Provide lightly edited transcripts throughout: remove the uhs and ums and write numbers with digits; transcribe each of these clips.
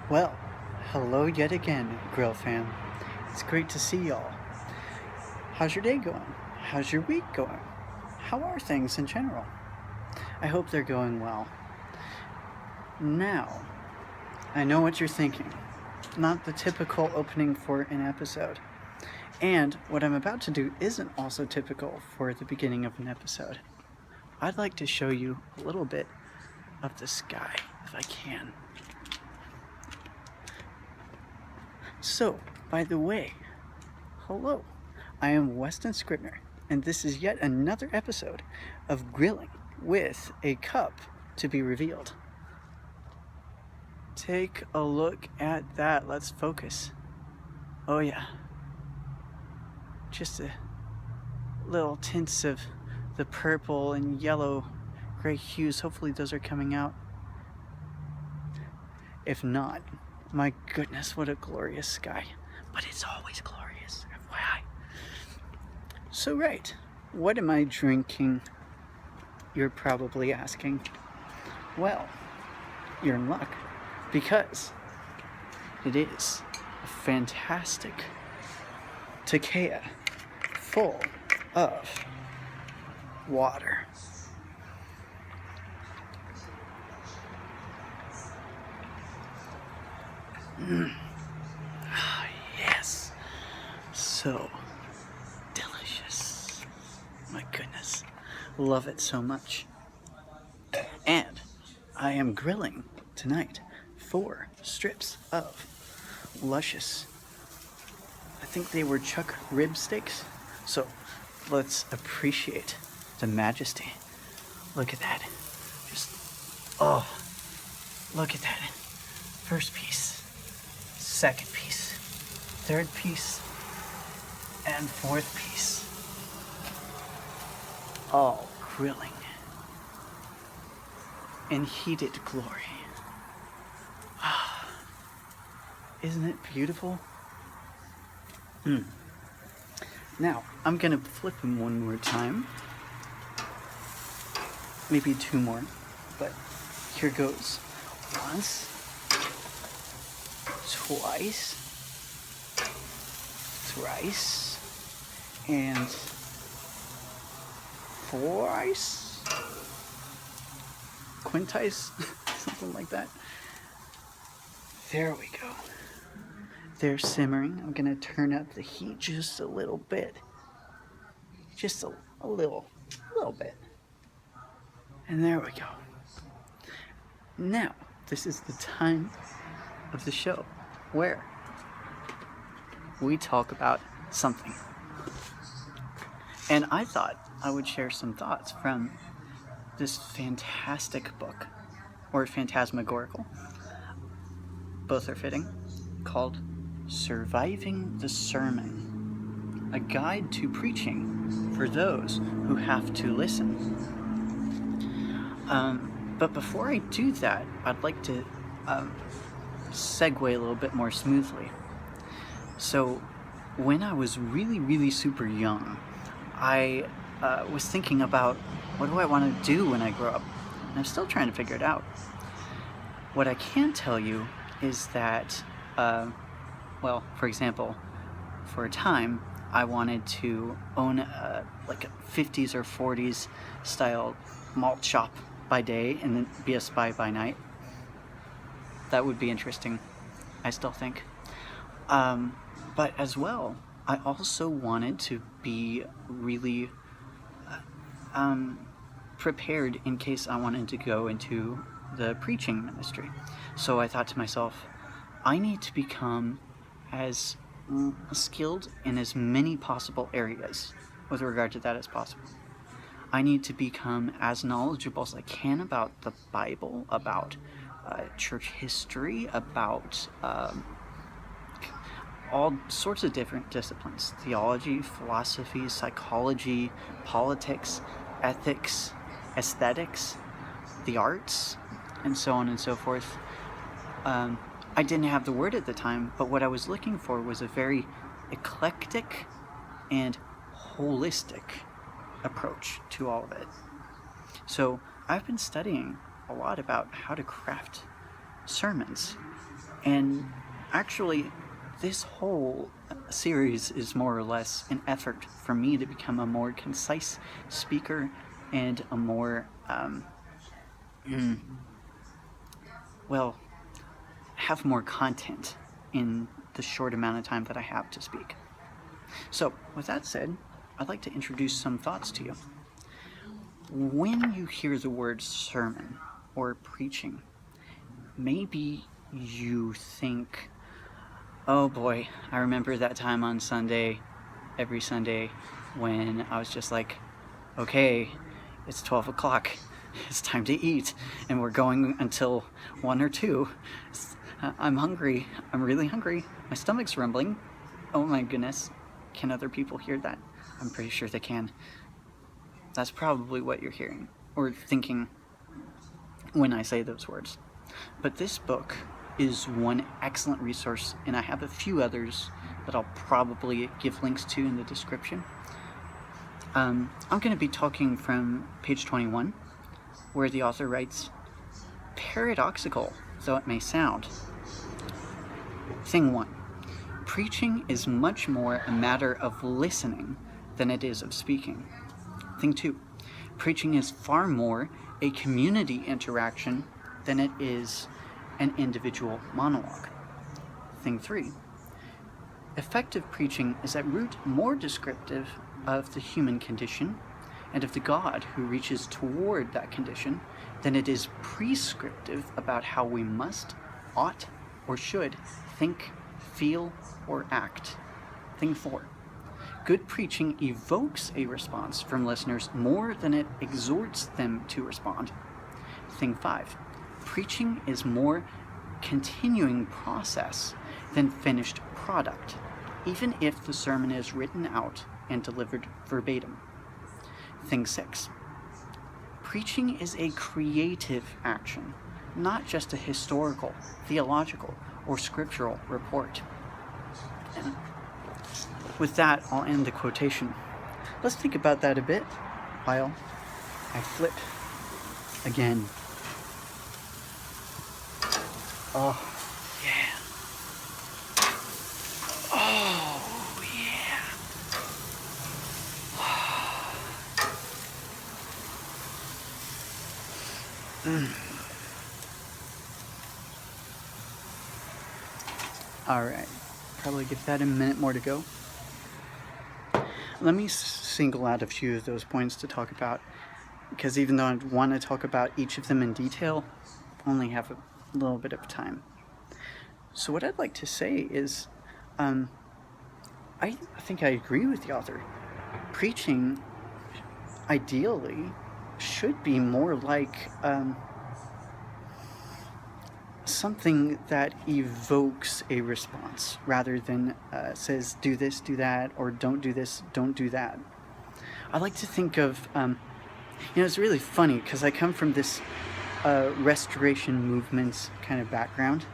Well, hello yet again, Grill fam. It's great to see y'all. How's your day going? How's your week going? How are things in general? I hope they're going well. Now, I know what you're thinking. Not the typical opening for an episode. And what I'm about to do isn't also typical for the beginning of an episode. I'd like to show you a little bit of the sky, if I can. So, by the way, hello, I am Weston Scribner, and this is yet another episode of Grilling with a cup to be revealed. Take a look at that. Let's focus. Oh yeah. Just a little tints of the purple and yellow gray hues. Hopefully those are coming out. If not, my goodness, what a glorious sky. But it's always glorious, FYI. So right, what am I drinking? You're probably asking. Well, you're in luck, because it is a fantastic tequila full of water. Oh, yes. So delicious. My goodness. Love it so much. And I am grilling tonight 4 strips of luscious, I think they were chuck rib steaks. So let's appreciate the majesty. Look at that. Just, oh, look at that. First piece, second piece, third piece, and fourth piece. All grilling in heated glory. Isn't it beautiful? Now, I'm gonna flip him one more time. Maybe 2 more, but here goes. Once, twice, thrice, and fourice? Quintice? Something like that. There we go. They're simmering. I'm gonna turn up the heat just a little bit. Just a little bit. And there we go. Now, this is the time of the show where we talk about something. And I thought I would share some thoughts from this fantastic book, or phantasmagorical, both are fitting, called Surviving the Sermon, a guide to preaching for those who have to listen. But before I do that, I'd like to segue a little bit more smoothly. So, when I was really super young, I was thinking about, what do I want to do when I grow up? And I'm still trying to figure it out. What I can tell you is that, well, for example, for a time, I wanted to own like a 50s or 40s style malt shop by day and then be a spy by night. That would be interesting, I still think. But as well, I also wanted to be really prepared in case I wanted to go into the preaching ministry. So I thought to myself, I need to become as skilled in as many possible areas with regard to that as possible. I need to become as knowledgeable as I can about the Bible, about church history, about all sorts of different disciplines: theology, philosophy, psychology, politics, ethics, aesthetics, the arts, and so on and so forth. I didn't have the word at the time, but what I was looking for was a very eclectic and holistic approach to all of it. So I've been studying a lot about how to craft sermons. And actually, this whole series is more or less an effort for me to become a more concise speaker and a more, have more content in the short amount of time that I have to speak. So, with that said, I'd like to introduce some thoughts to you. When you hear the word sermon or preaching, maybe you think, oh boy, I remember that time on Sunday, every Sunday, when I was just like, okay, it's 12 o'clock, it's time to eat, and we're going until 1 or 2. I'm hungry, I'm really hungry, my stomach's rumbling. Oh my goodness, can other people hear that? I'm pretty sure they can. That's probably what you're hearing, or thinking when I say those words. But this book is one excellent resource, and I have a few others that I'll probably give links to in the description. I'm going to be talking from page 21, where the author writes, paradoxical though it may sound. Thing 1. Preaching is much more a matter of listening than it is of speaking. Thing 2. Preaching is far more a community interaction than it is an individual monologue. Thing 3. Effective preaching is at root more descriptive of the human condition and of the God who reaches toward that condition than it is prescriptive about how we must, ought, or should think, feel, or act. Thing 4. Good preaching evokes a response from listeners more than it exhorts them to respond. Thing 5. Preaching is more continuing process than finished product, even if the sermon is written out and delivered verbatim. Thing 6. Preaching is a creative action, not just a historical, theological, or scriptural report. And with that, I'll end the quotation. Let's think about that a bit while I flip again. Oh, yeah. Oh, yeah. All right. Probably give that a minute more to go. Let me single out a few of those points to talk about, because even though I want to talk about each of them in detail, I only have a little bit of time. So what I'd like to say is, I think I agree with the author. Preaching, ideally, should be more like something that evokes a response rather than says do this, do that, or don't do this, don't do that. I like to think of, it's really funny because I come from this restoration movement kind of background,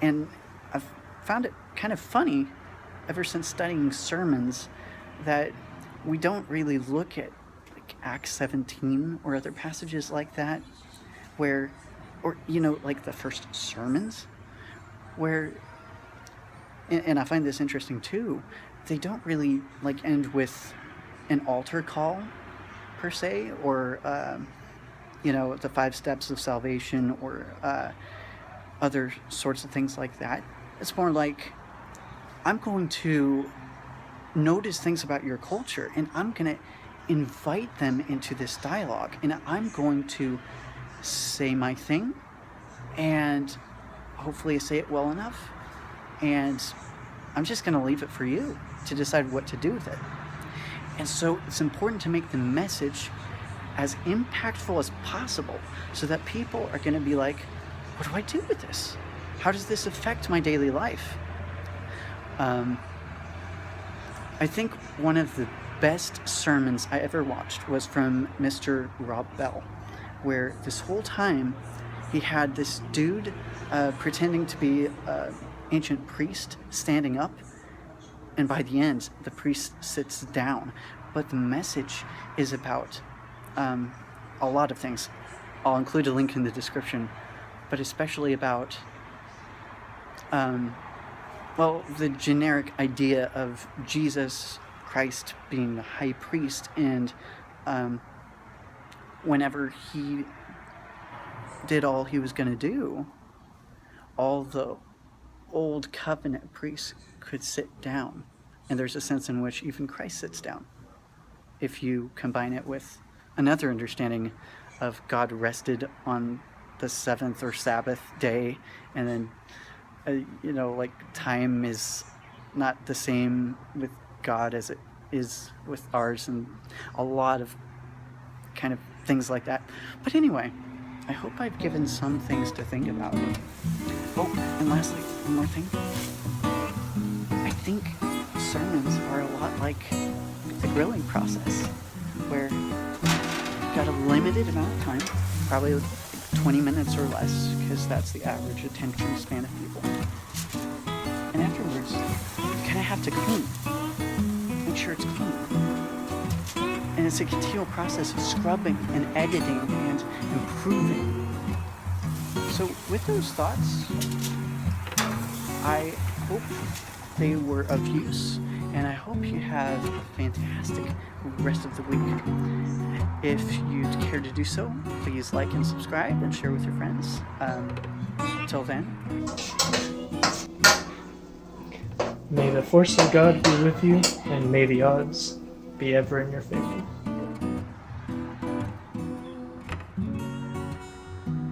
and I've found it kind of funny ever since studying sermons that we don't really look at like Acts 17 or other passages like that where, or like the first sermons where, and I find this interesting too, they don't really like end with an altar call per se, or the 5 steps of salvation, or other sorts of things like that. It's more like, I'm going to notice things about your culture, and I'm going to invite them into this dialogue, and I'm going to say my thing, and hopefully I say it well enough, and I'm just going to leave it for you to decide what to do with it. And so it's important to make the message as impactful as possible so that people are going to be like, what do I do with this? How does this affect my daily life? I think one of the best sermons I ever watched was from Mr. Rob Bell, where this whole time he had this dude pretending to be an ancient priest standing up, and by the end the priest sits down. But the message is about a lot of things. I'll include a link in the description but especially about, well, the generic idea of Jesus Christ being the high priest, and whenever he did all he was going to do, all the old covenant priests could sit down. And there's a sense in which even Christ sits down, if you combine it with another understanding of God rested on the seventh or Sabbath day, and then like time is not the same with God as it is with ours, and a lot of kind of things like that. But anyway, I hope I've given some things to think about. Oh, and lastly, one more thing. I think sermons are a lot like the grilling process, where you've got a limited amount of time, probably like 20 minutes or less, because that's the average attention span of people. And afterwards, you kind of have to clean. Make sure it's clean. And it's a continual process of scrubbing and editing and improving. So with those thoughts, I hope they were of use, and I hope you have a fantastic rest of the week. If you'd care to do so, please like and subscribe and share with your friends. Until then. May the force of God be with you, and may the odds be ever in your favor.